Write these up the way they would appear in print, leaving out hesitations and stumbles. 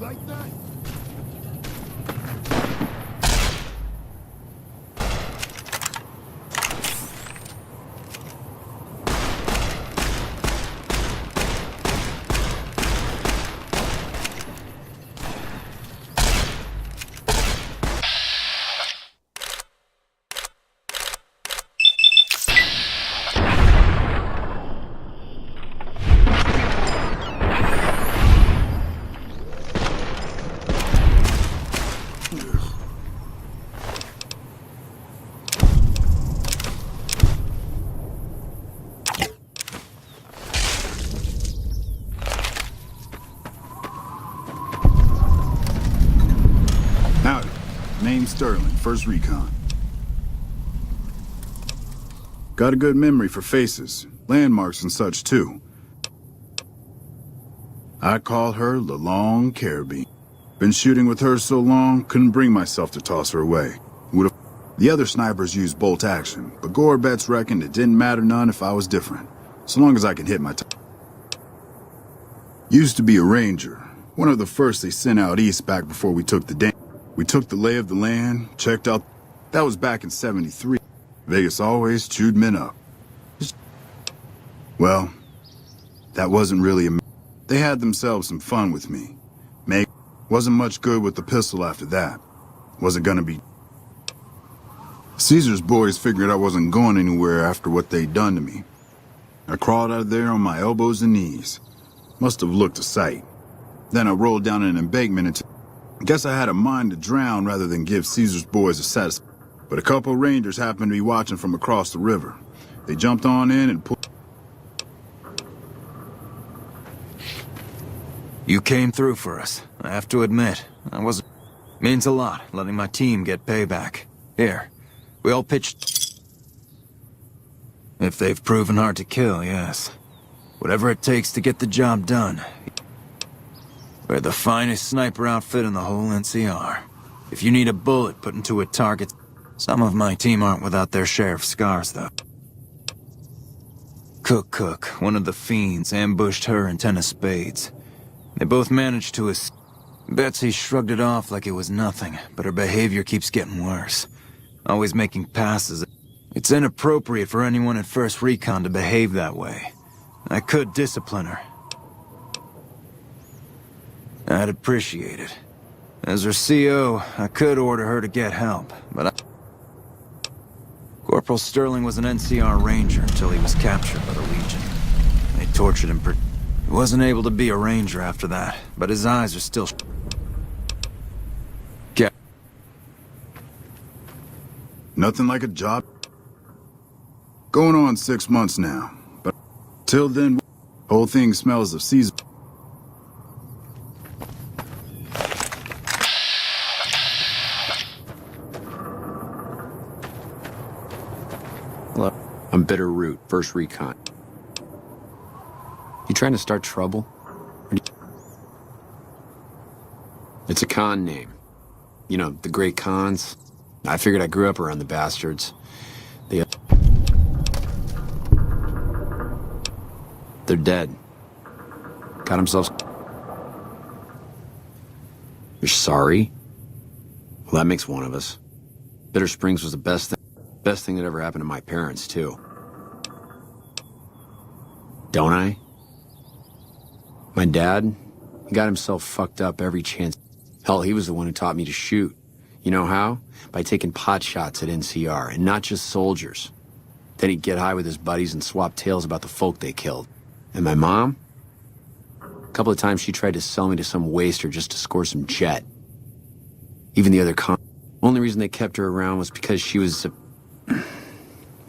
Like that? Howdy. Name's Sterling, First Recon. Got a good memory for faces, landmarks and such too. I call her the Long Carabine. Been shooting with her so long, couldn't bring myself to toss her away. Would've... The other snipers used bolt action, but Gorbets reckoned it didn't matter none if I was different, so long as I could hit my Used to be a ranger, one of the first they sent out east back before we took the dam. We took the lay of the land, checked out... That was back in '73. Vegas always chewed men up. Well, that wasn't really a... They had themselves some fun with me. Meg wasn't much good with the pistol after that. Wasn't gonna be... Caesar's boys figured I wasn't going anywhere after what they'd done to me. I crawled out of there on my elbows and knees. Must have looked a sight. Then I rolled down an embankment and... Guess I had a mind to drown rather than give Caesar's boys a satisfaction. But a couple rangers happened to be watching from across the river. They jumped on in and pulled... You came through for us. I have to admit, means a lot, letting my team get payback. Here, we all pitched... If they've proven hard to kill, yes. Whatever it takes to get the job done. We're the finest sniper outfit in the whole NCR. If you need a bullet put into a target... Some of my team aren't without their share of scars, though. Cook, one of the fiends, ambushed her and 10 of spades. They both managed to escape. Betsy shrugged it off like it was nothing, but her behavior keeps getting worse. Always making passes. It's inappropriate for anyone at First Recon to behave that way. I could discipline her. I'd appreciate it. As her CO, I could order her to get help, but Corporal Sterling was an NCR ranger until he was captured by the Legion. They tortured him. He wasn't able to be a ranger after that, but his eyes are still... Nothing like a job. Going on 6 months now, but till then, whole thing smells of Caesar. Hello. I'm Bitterroot, First Recon. You trying to start trouble? It's a con name. You know, the great cons. I figured I grew up around the bastards. They're dead. Got themselves... You're sorry? Well, that makes one of us. Bitter Springs was the best thing that ever happened to my parents, too. Don't I? My dad, he got himself fucked up every chance. Hell, he was the one who taught me to shoot. You know how? By taking pot shots at NCR, and not just soldiers. Then he'd get high with his buddies and swap tales about the folk they killed. And my mom? A couple of times she tried to sell me to some waster just to score some jet. Even the other only reason they kept her around was because she was...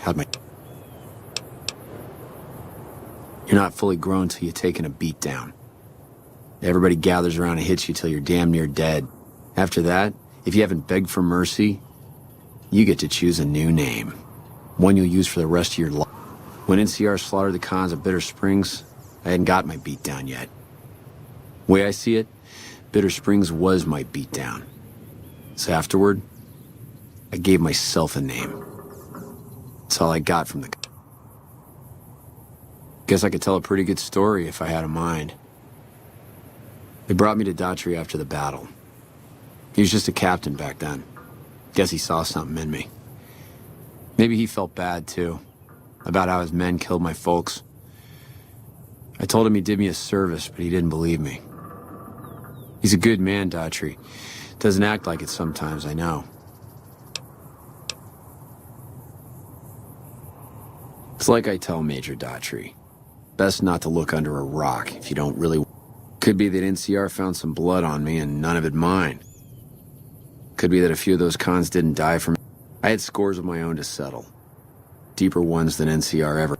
How'd my... You're not fully grown till you've taken a beat down. Everybody gathers around and hits you till you're damn near dead. After that, if you haven't begged for mercy, you get to choose a new name. One you'll use for the rest of your life. When NCR slaughtered the cons of Bitter Springs, I hadn't got my beat down yet. Way I see it, Bitter Springs was my beat down. So afterward, I gave myself a name. That's all I got from the... Guess I could tell a pretty good story if I had a mind. They brought me to Daughtry after the battle. He was just a captain back then. Guess he saw something in me. Maybe he felt bad, too, about how his men killed my folks. I told him he did me a service, but he didn't believe me. He's a good man, Daughtry. Doesn't act like it sometimes, I know. It's like I tell Major Daughtry. Best not to look under a rock if you don't really... Could be that NCR found some blood on me and none of it mine. Could be that a few of those cons didn't die from... I had scores of my own to settle. Deeper ones than NCR ever...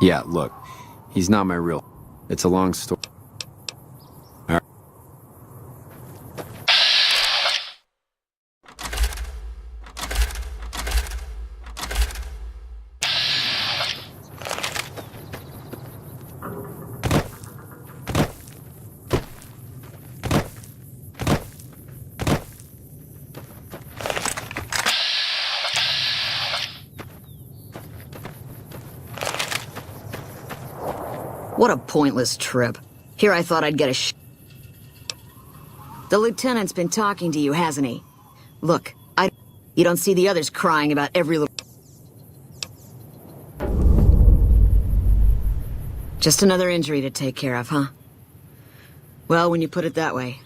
Yeah, look. He's not my real... It's a long story. All right. What a pointless trip. Here I thought I'd get a The lieutenant's been talking to you, hasn't he? Look, you don't see the others crying about every little... Just another injury to take care of, huh? Well, when you put it that way.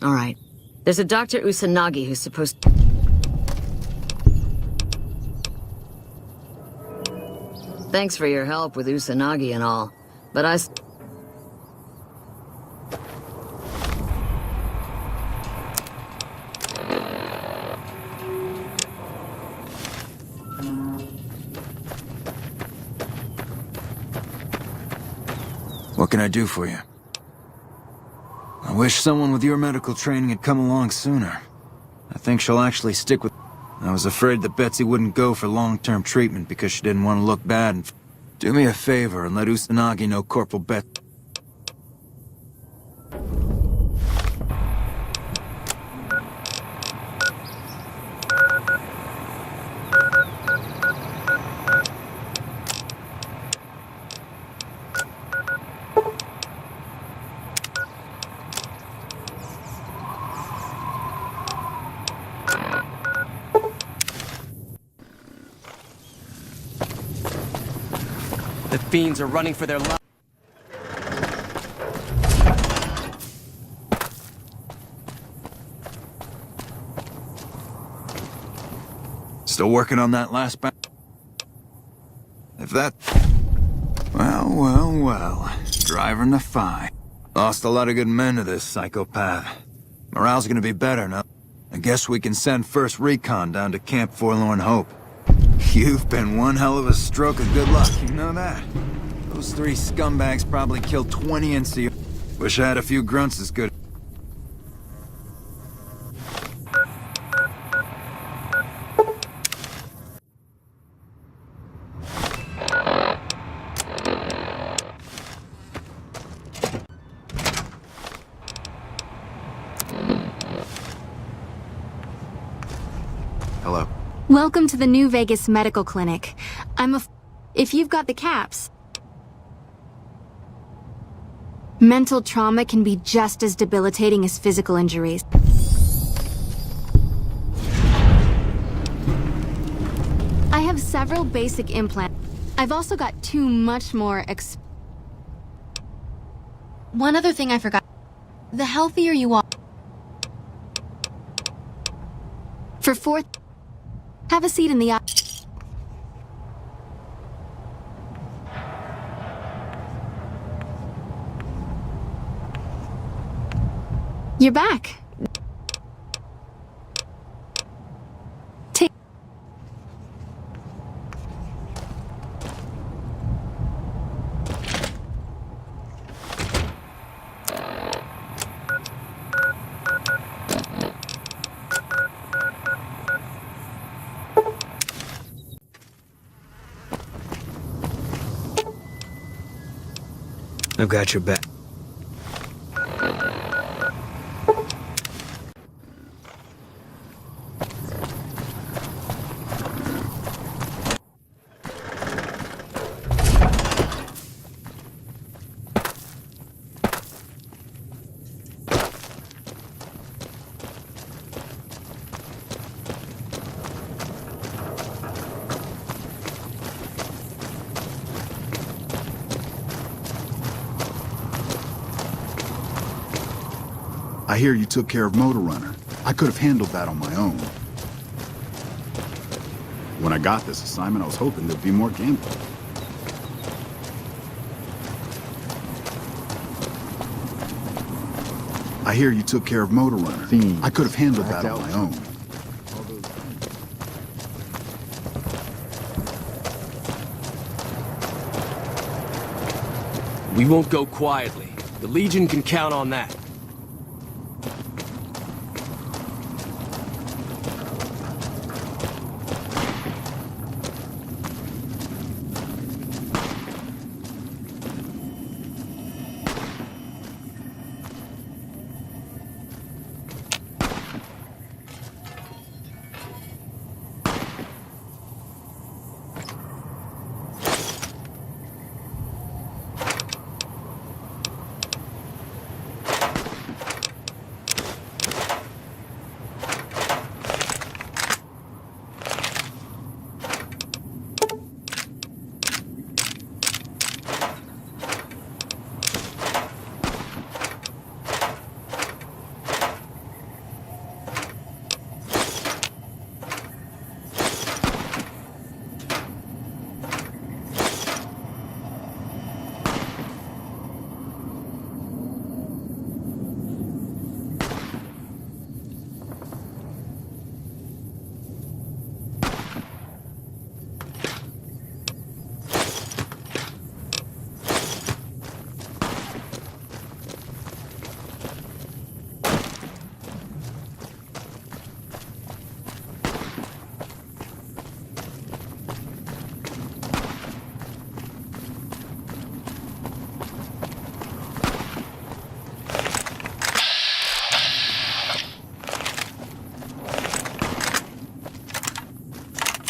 All right. There's a Dr. Usanagi who's supposed... Thanks for your help with Usanagi and all. But What can I do for you? I wish someone with your medical training had come along sooner. I think she'll actually stick with... I was afraid that Betsy wouldn't go for long-term treatment because she didn't want to look bad and... Do me a favor and let Usanagi know Corporal Bet... The fiends are running for their lives. Still working on that last If that... Well. Driving the fine. Lost a lot of good men to this psychopath. Morale's gonna be better now. I guess we can send first recon down to Camp Forlorn Hope. You've been one hell of a stroke of good luck, you know that? Those three scumbags probably killed 20 NCO. Wish I had a few grunts as good. Hello. Welcome to the New Vegas Medical Clinic. If you've got the caps. Mental trauma can be just as debilitating as physical injuries. I have several basic implants. I've also got two much more One other thing I forgot. The healthier you are. For fourth, have a seat in the You're back. I've got your back. I hear you took care of Motor Runner. I could have handled that on my own. When I got this assignment, I was hoping there'd be more gambling. I hear you took care of Motor Runner. I could have handled that on my own. We won't go quietly. The Legion can count on that.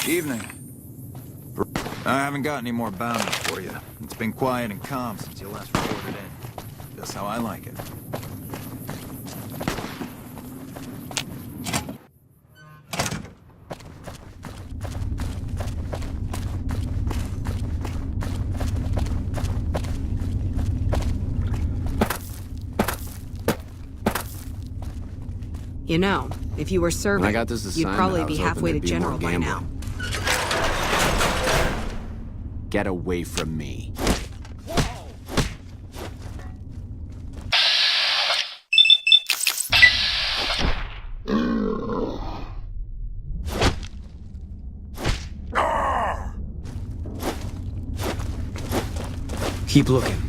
Evening. I haven't got any more bounties for you. It's been quiet and calm since you last reported in. That's how I like it. You know, if you were serving, When I got this you'd assignment, probably I be was hoping halfway to there'd be more general by now. gambling. Get away from me. Keep looking.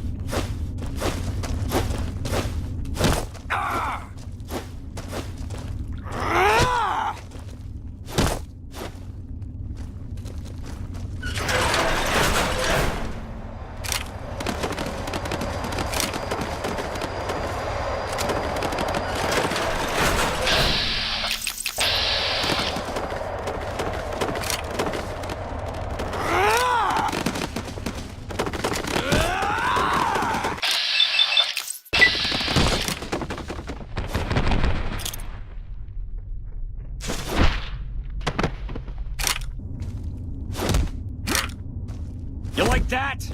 You like that?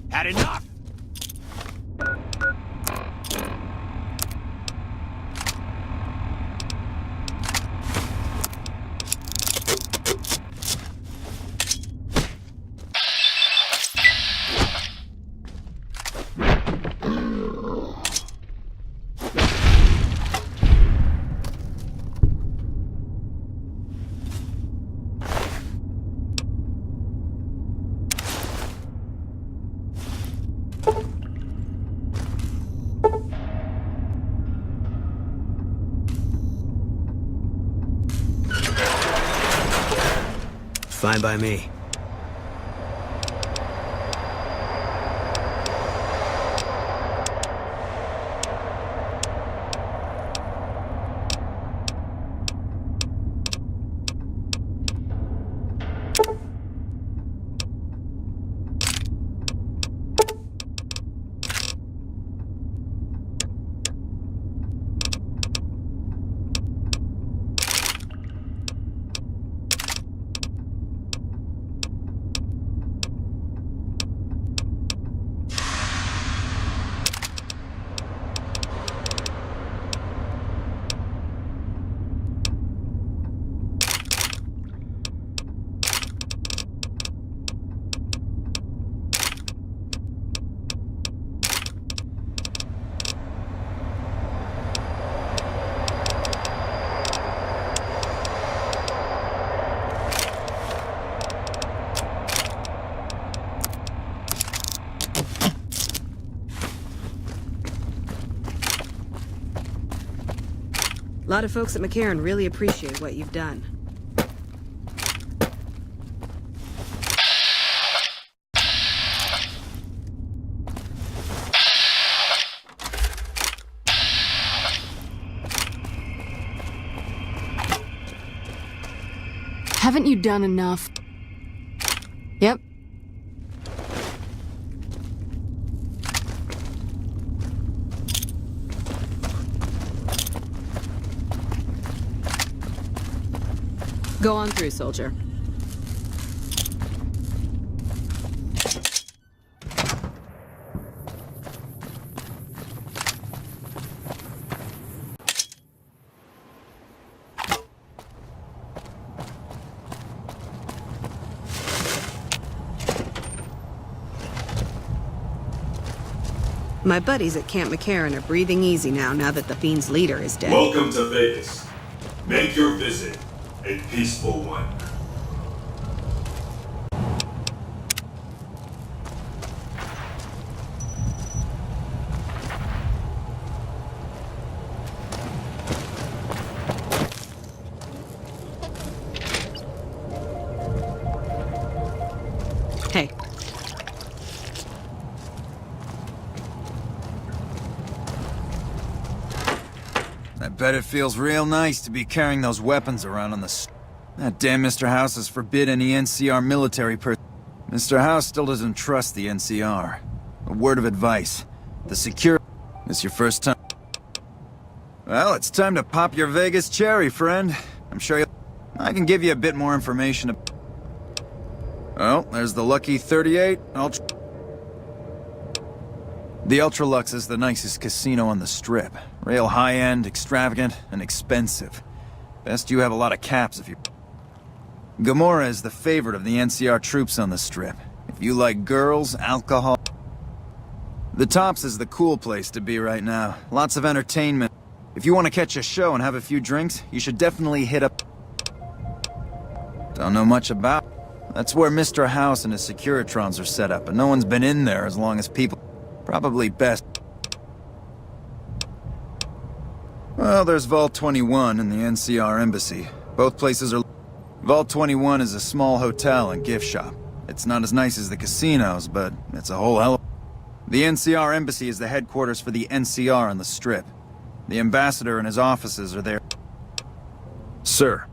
Had enough? Fine by me. A lot of folks at McCarran really appreciate what you've done. Haven't you done enough? Yep. Go on through, soldier. My buddies at Camp McCarran are breathing easy now that the Fiend's leader is dead. Welcome to Vegas. Make your visit a peaceful one. Hey, I bet it feels real nice to be carrying those weapons around on the That damn Mr. House has forbid any NCR military Mr. House still doesn't trust the NCR. A word of advice. The secure... This your first time? Well, it's time to pop your Vegas cherry, friend. I'm sure you... I can give you a bit more information. Oh, there's the Lucky 38. The Ultralux is the nicest casino on the Strip. Real high-end, extravagant, and expensive. Best you have a lot of caps if you... Gamora is the favorite of the NCR troops on the Strip. If you like girls, alcohol... The Tops is the cool place to be right now. Lots of entertainment. If you want to catch a show and have a few drinks, you should definitely hit up... Don't know much about... That's where Mr. House and his Securitrons are set up, but no one's been in there as long as people... Probably best... Well, there's Vault 21 and the NCR Embassy. Both places are... Vault 21 is a small hotel and gift shop. It's not as nice as the casinos, but it's a whole hell of... The NCR Embassy is the headquarters for the NCR on the Strip. The ambassador and his offices are there. Sir.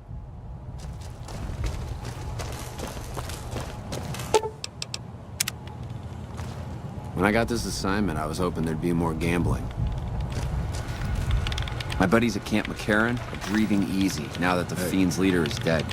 When I got this assignment, I was hoping there'd be more gambling. My buddies at Camp McCarran are breathing easy now that the Fiend's leader is dead.